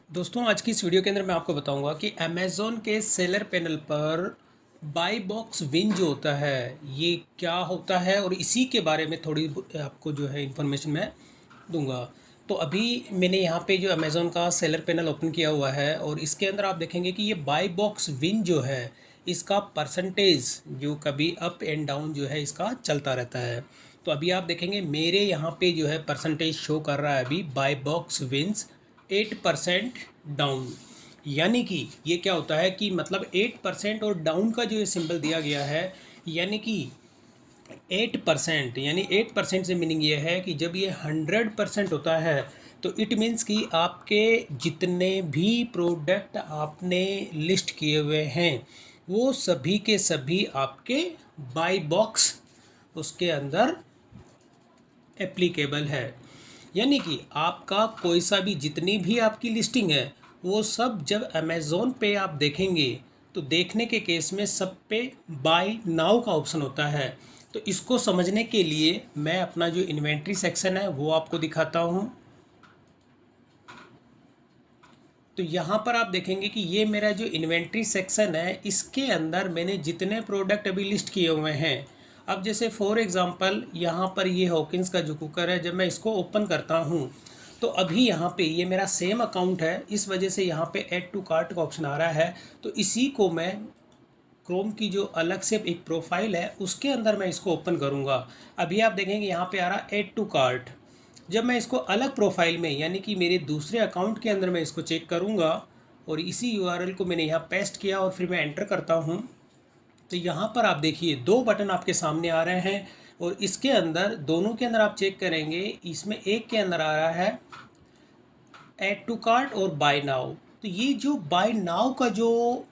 दोस्तों आज की इस वीडियो के अंदर मैं आपको बताऊंगा कि अमेज़ॉन के सेलर पैनल पर बाय बॉक्स विन जो होता है ये क्या होता है और इसी के बारे में थोड़ी आपको जो है इन्फॉर्मेशन मैं दूंगा। तो अभी मैंने यहाँ पे जो अमेज़ॉन का सेलर पैनल ओपन किया हुआ है और इसके अंदर आप देखेंगे कि ये बाय बॉक्स विन जो है इसका परसेंटेज जो कभी अप एंड डाउन जो है इसका चलता रहता है। तो अभी आप देखेंगे मेरे यहाँ पे जो है परसेंटेज शो कर रहा है अभी बाय बॉक्स विंस 8% डाउन। यानी कि ये क्या होता है कि मतलब 8% और डाउन का जो ये सिंबल दिया गया है, यानी कि 8%, यानी 8% से मीनिंग ये है कि जब ये 100% होता है तो इट मीन्स कि आपके जितने भी प्रोडक्ट आपने लिस्ट किए हुए हैं वो सभी के सभी आपके बाय बॉक्स उसके अंदर एप्लीकेबल है। यानी कि आपका कोई सा भी जितनी भी आपकी लिस्टिंग है वो सब जब अमेज़ोन पे आप देखेंगे तो देखने के केस में सब पे बाय नाउ का ऑप्शन होता है। तो इसको समझने के लिए मैं अपना जो इन्वेंट्री सेक्शन है वो आपको दिखाता हूँ। तो यहाँ पर आप देखेंगे कि ये मेरा जो इन्वेंट्री सेक्शन है इसके अंदर मैंने जितने प्रोडक्ट अभी लिस्ट किए हुए हैं, अब जैसे फॉर एग्ज़ाम्पल यहाँ पर ये हॉकिंस का जो कुकर है, जब मैं इसको ओपन करता हूँ तो अभी यहाँ पे ये मेरा सेम अकाउंट है, इस वजह से यहाँ पे ऐड टू कार्ट का ऑप्शन आ रहा है। तो इसी को मैं क्रोम की जो अलग से एक प्रोफाइल है उसके अंदर मैं इसको ओपन करूँगा। अभी आप देखेंगे यहाँ पे आ रहा ऐड टू कार्ट। जब मैं इसको अलग प्रोफाइल में यानी कि मेरे दूसरे अकाउंट के अंदर मैं इसको चेक करूँगा और इसी यूआरएल को मैंने यहाँ पेस्ट किया और फिर मैं एंटर करता हूँ, तो यहाँ पर आप देखिए दो बटन आपके सामने आ रहे हैं और इसके अंदर दोनों के अंदर आप चेक करेंगे, इसमें एक के अंदर आ रहा है ऐड टू कार्ट और बाय नाउ। तो ये जो बाय नाउ का जो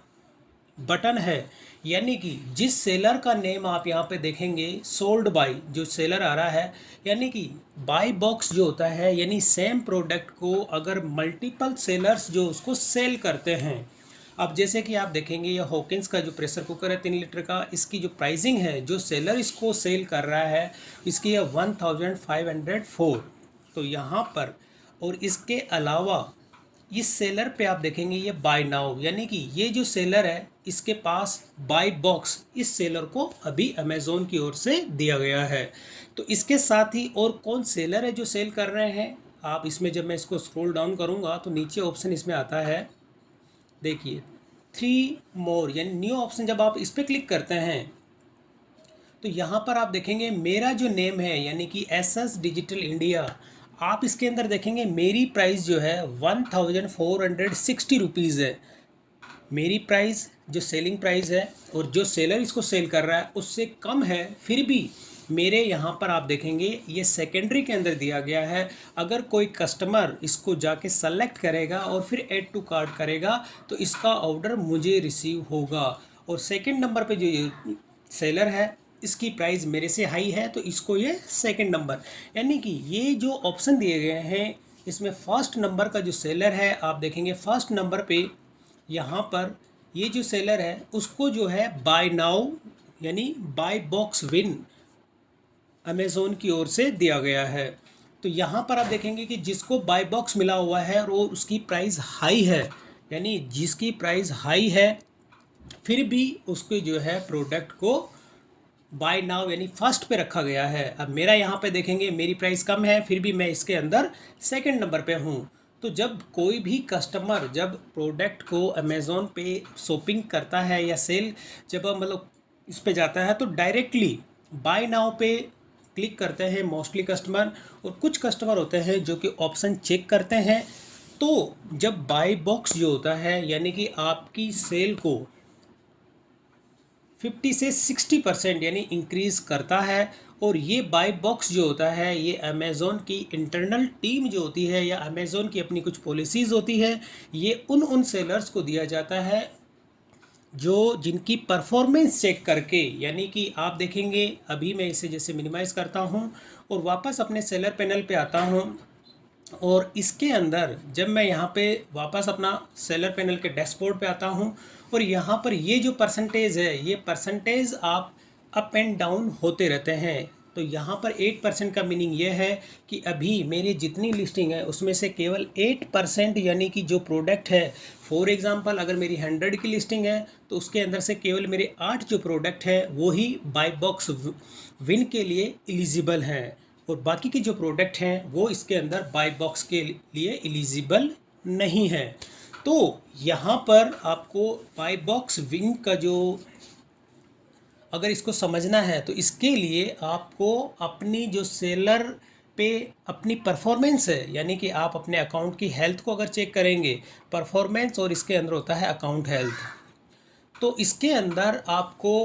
बटन है, यानी कि जिस सेलर का नेम आप यहाँ पे देखेंगे सोल्ड बाय जो सेलर आ रहा है, यानी कि बाय बॉक्स जो होता है यानी सेम प्रोडक्ट को अगर मल्टीपल सेलर्स जो उसको सेल करते हैं। अब जैसे कि आप देखेंगे ये हॉकिंस का जो प्रेशर कुकर है 3 लीटर का, इसकी जो प्राइसिंग है जो सेलर इसको सेल कर रहा है इसकी है 1504। तो यहाँ पर और इसके अलावा इस सेलर पे आप देखेंगे ये बाय नाउ, यानी कि ये जो सेलर है इसके पास बाय बॉक्स इस सेलर को अभी अमेज़ोन की ओर से दिया गया है। तो इसके साथ ही और कौन सेलर है जो सेल कर रहे हैं, आप इसमें जब मैं इसको स्क्रॉल डाउन करूंगा तो नीचे ऑप्शन इसमें आता है, देखिए 3 मोर यानी न्यू ऑप्शन। जब आप इस पर क्लिक करते हैं तो यहाँ पर आप देखेंगे मेरा जो नेम है यानी कि एस एस डिजिटल इंडिया, आप इसके अंदर देखेंगे मेरी प्राइस जो है 1460 रुपीज़ है। मेरी प्राइस जो सेलिंग प्राइस है और जो सेलर इसको सेल कर रहा है उससे कम है, फिर भी मेरे यहाँ पर आप देखेंगे ये सेकेंडरी के अंदर दिया गया है। अगर कोई कस्टमर इसको जाके सेलेक्ट करेगा और फिर ऐड टू कार्ट करेगा तो इसका ऑर्डर मुझे रिसीव होगा। और सेकंड नंबर पे जो ये सेलर है इसकी प्राइस मेरे से हाई है तो इसको ये सेकंड नंबर, यानी कि ये जो ऑप्शन दिए गए हैं इसमें फर्स्ट नंबर का जो सेलर है आप देखेंगे फर्स्ट नंबर पे यहाँ पर ये जो सेलर है उसको जो है बाय नाउ यानी बाय बॉक्स विन अमेज़ोन की ओर से दिया गया है। तो यहाँ पर आप देखेंगे कि जिसको बाय बॉक्स मिला हुआ है और वो उसकी प्राइस हाई है, यानी जिसकी प्राइस हाई है फिर भी उसके जो है प्रोडक्ट को बाय नाउ यानी फर्स्ट पे रखा गया है। अब मेरा यहाँ पे देखेंगे मेरी प्राइस कम है फिर भी मैं इसके अंदर सेकंड नंबर पे हूँ। तो जब कोई भी कस्टमर जब प्रोडक्ट को अमेज़ोन पे शॉपिंग करता है या सेल जब मतलब इस पे जाता है तो डायरेक्टली बाय नाउ पे क्लिक करते हैं मोस्टली कस्टमर, और कुछ कस्टमर होते हैं जो कि ऑप्शन चेक करते हैं। तो जब बाय बॉक्स जो होता है यानी कि आपकी सेल को 50 से 60% यानी इंक्रीज़ करता है। और ये बाय बॉक्स जो होता है ये अमेज़ोन की इंटरनल टीम जो होती है या अमेज़ोन की अपनी कुछ पॉलिसीज़ होती है, ये उन सेलर्स को दिया जाता है जो जिनकी परफॉर्मेंस चेक करके, यानी कि आप देखेंगे अभी मैं इसे जैसे मिनिमाइज़ करता हूँ और वापस अपने सेलर पैनल पे आता हूँ और इसके अंदर जब मैं यहाँ पे वापस अपना सेलर पैनल के डैशबोर्ड पे आता हूँ और यहाँ पर ये जो परसेंटेज है ये परसेंटेज आप अप एंड डाउन होते रहते हैं। तो यहाँ पर 8% का मीनिंग ये है कि अभी मेरी जितनी लिस्टिंग है उसमें से केवल 8% यानी कि जो प्रोडक्ट है, फॉर एग्जांपल अगर मेरी 100 की लिस्टिंग है तो उसके अंदर से केवल मेरे 8 जो प्रोडक्ट है वो ही बाय बॉक्स विन के लिए एलिजिबल हैं, और बाकी के जो प्रोडक्ट हैं वो इसके अंदर बाय बॉक्स के लिए एलिजिबल नहीं है। तो यहाँ पर आपको बाय बॉक्स विन का जो, अगर इसको समझना है तो इसके लिए आपको अपनी जो सेलर पे अपनी परफॉर्मेंस है, यानी कि आप अपने अकाउंट की हेल्थ को अगर चेक करेंगे, परफॉर्मेंस और इसके अंदर होता है अकाउंट हेल्थ, तो इसके अंदर आपको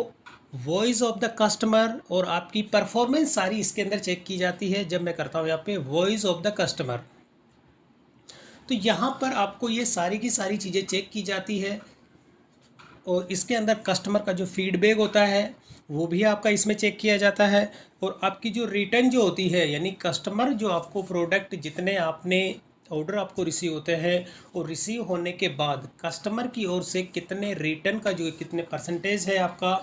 वॉइस ऑफ द कस्टमर और आपकी परफॉर्मेंस सारी इसके अंदर चेक की जाती है। जब मैं करता हूँ यहाँ पे वॉइस ऑफ द कस्टमर, तो यहाँ पर आपको ये सारी की सारी चीज़ें चेक की जाती है, और इसके अंदर कस्टमर का जो फीडबैक होता है वो भी आपका इसमें चेक किया जाता है, और आपकी जो रिटर्न जो होती है, यानी कस्टमर जो आपको प्रोडक्ट जितने आपने ऑर्डर आपको रिसीव होते हैं, और रिसीव होने के बाद कस्टमर की ओर से कितने रिटर्न का जो कितने परसेंटेज है आपका,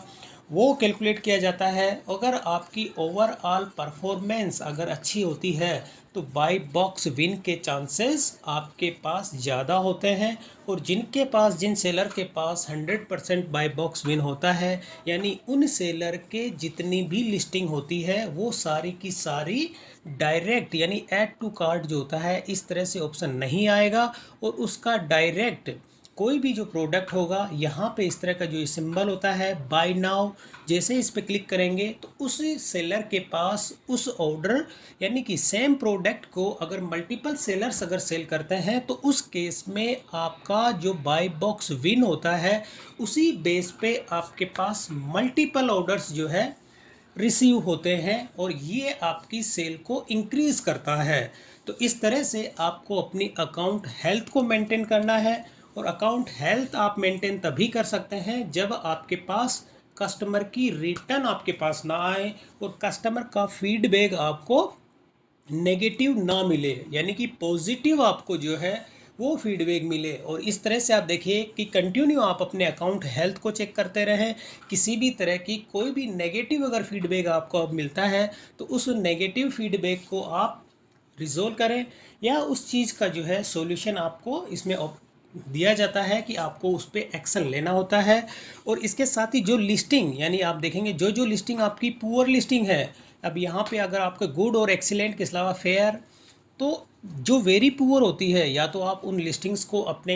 वो कैलकुलेट किया जाता है। अगर आपकी ओवरऑल परफॉर्मेंस अगर अच्छी होती है तो बाय बॉक्स विन के चांसेस आपके पास ज़्यादा होते हैं, और जिनके पास, जिन सेलर के पास 100% बाय बॉक्स विन होता है, यानी उन सेलर के जितनी भी लिस्टिंग होती है वो सारी की सारी डायरेक्ट, यानी ऐड टू कार्ट जो होता है इस तरह से ऑप्शन नहीं आएगा, और उसका डायरेक्ट कोई भी जो प्रोडक्ट होगा, यहाँ पे इस तरह का जो सिंबल होता है बाय नाउ, जैसे इस पे क्लिक करेंगे तो उस सेलर के पास उस ऑर्डर, यानी कि सेम प्रोडक्ट को अगर मल्टीपल सेलर्स अगर सेल करते हैं तो उस केस में आपका जो बाय बॉक्स विन होता है उसी बेस पे आपके पास मल्टीपल ऑर्डर्स जो है रिसीव होते हैं, और ये आपकी सेल को इंक्रीज़ करता है। तो इस तरह से आपको अपनी अकाउंट हेल्थ को मेंटेन करना है, और अकाउंट हेल्थ आप मेंटेन तभी कर सकते हैं जब आपके पास कस्टमर की रिटर्न आपके पास ना आए, और कस्टमर का फीडबैक आपको नेगेटिव ना मिले, यानी कि पॉजिटिव आपको जो है वो फीडबैक मिले। और इस तरह से आप देखिए कि कंटिन्यू आप अपने अकाउंट हेल्थ को चेक करते रहें, किसी भी तरह की कोई भी नेगेटिव अगर फीडबैक आपको अब मिलता है तो उस नेगेटिव फीडबैक को आप रिजोल्व करें, या उस चीज़ का जो है सॉल्यूशन आपको इसमें दिया जाता है कि आपको उस पर एक्शन लेना होता है। और इसके साथ ही जो लिस्टिंग, यानी आप देखेंगे जो जो लिस्टिंग आपकी पुअर लिस्टिंग है, अब यहाँ पे अगर आपके गुड और एक्सीलेंट के अलावा फेयर, तो जो वेरी पुअर होती है या तो आप उन लिस्टिंग्स को अपने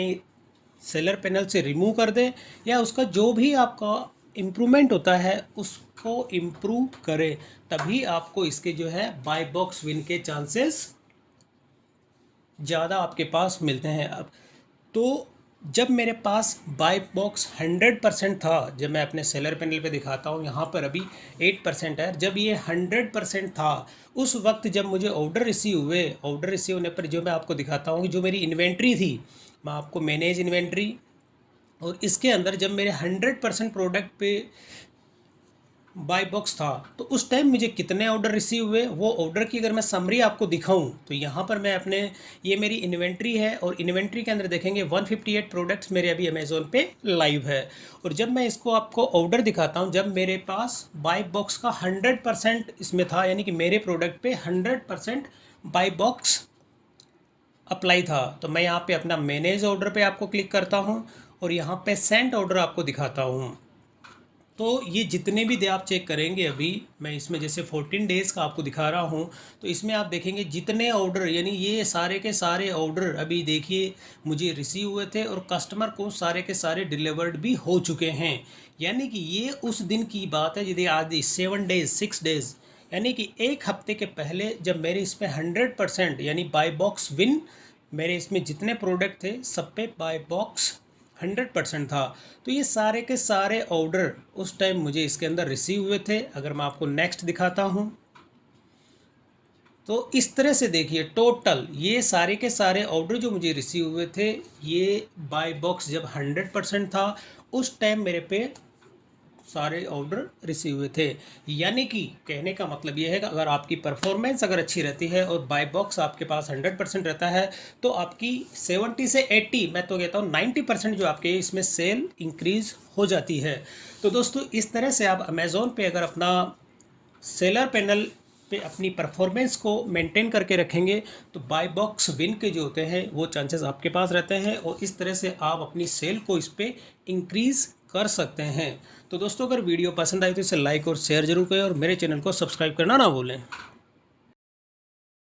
सेलर पैनल से रिमूव कर दें, या उसका जो भी आपका इम्प्रूवमेंट होता है उसको इम्प्रूव करें, तभी आपको इसके जो है बाय बॉक्स विन के चांसेस ज़्यादा आपके पास मिलते हैं। अब तो जब मेरे पास बाय बॉक्स 100% था, जब मैं अपने सेलर पैनल पे दिखाता हूँ, यहाँ पर अभी 8% है, जब ये 100% था उस वक्त जब मुझे ऑर्डर रिसीव हुए, ऑर्डर रिसीव होने पर जो मैं आपको दिखाता हूँ कि जो मेरी इन्वेंट्री थी, मैं आपको मैनेज इन्वेंट्री, और इसके अंदर जब मेरे 100% प्रोडक्ट पे बाय बॉक्स था तो उस टाइम मुझे कितने ऑर्डर रिसीव हुए, वो ऑर्डर की अगर मैं समरी आपको दिखाऊं तो यहाँ पर मैं अपने, ये मेरी इन्वेंट्री है, और इन्वेंट्री के अंदर देखेंगे 158 प्रोडक्ट्स मेरे अभी अमेज़ोन पे लाइव है। और जब मैं इसको आपको ऑर्डर दिखाता हूँ, जब मेरे पास बाय बॉक्स का 100% इसमें था, यानी कि मेरे प्रोडक्ट पे 100% बाय बॉक्स अप्लाई था, तो मैं यहाँ पे अपना मैनेज ऑर्डर पे आपको क्लिक करता हूँ, और यहाँ पे सेंट ऑर्डर आपको दिखाता हूँ। तो ये जितने भी डे आप चेक करेंगे, अभी मैं इसमें जैसे 14 डेज़ का आपको दिखा रहा हूँ, तो इसमें आप देखेंगे जितने ऑर्डर, यानी ये सारे के सारे ऑर्डर अभी देखिए मुझे रिसीव हुए थे, और कस्टमर को सारे के सारे डिलीवर्ड भी हो चुके हैं। यानी कि ये उस दिन की बात है, यदि आज 7 डेज़ 6 डेज़, यानी कि एक हफ्ते के पहले जब मेरे इसमें 100% यानी बाय बॉक्स विन, मेरे इसमें जितने प्रोडक्ट थे सब पे बाय बॉक्स 100% था। तो ये सारे के सारे ऑर्डर उस टाइम मुझे इसके अंदर रिसीव हुए थे। अगर मैं आपको नेक्स्ट दिखाता हूँ तो इस तरह से देखिए टोटल ये सारे के सारे ऑर्डर जो मुझे रिसीव हुए थे, ये बाय बॉक्स जब 100% था उस टाइम मेरे पे सारे ऑर्डर रिसीव हुए थे। यानी कि कहने का मतलब ये है कि अगर आपकी परफॉर्मेंस अगर अच्छी रहती है और बाय बॉक्स आपके पास 100% रहता है तो आपकी 70 से 80, मैं तो कहता हूँ 90% जो आपके इसमें सेल इंक्रीज हो जाती है। तो दोस्तों इस तरह से आप अमेज़ोन पे अगर अपना सेलर पैनल पे अपनी परफॉर्मेंस को मेंटेन करके रखेंगे तो बाय बॉक्स विन के जो होते हैं वो चांसेस आपके पास रहते हैं और इस तरह से आप अपनी सेल को इस पर इंक्रीज़ कर सकते हैं। तो दोस्तों अगर वीडियो पसंद आई तो इसे लाइक और शेयर जरूर करें और मेरे चैनल को सब्सक्राइब करना ना भूलें।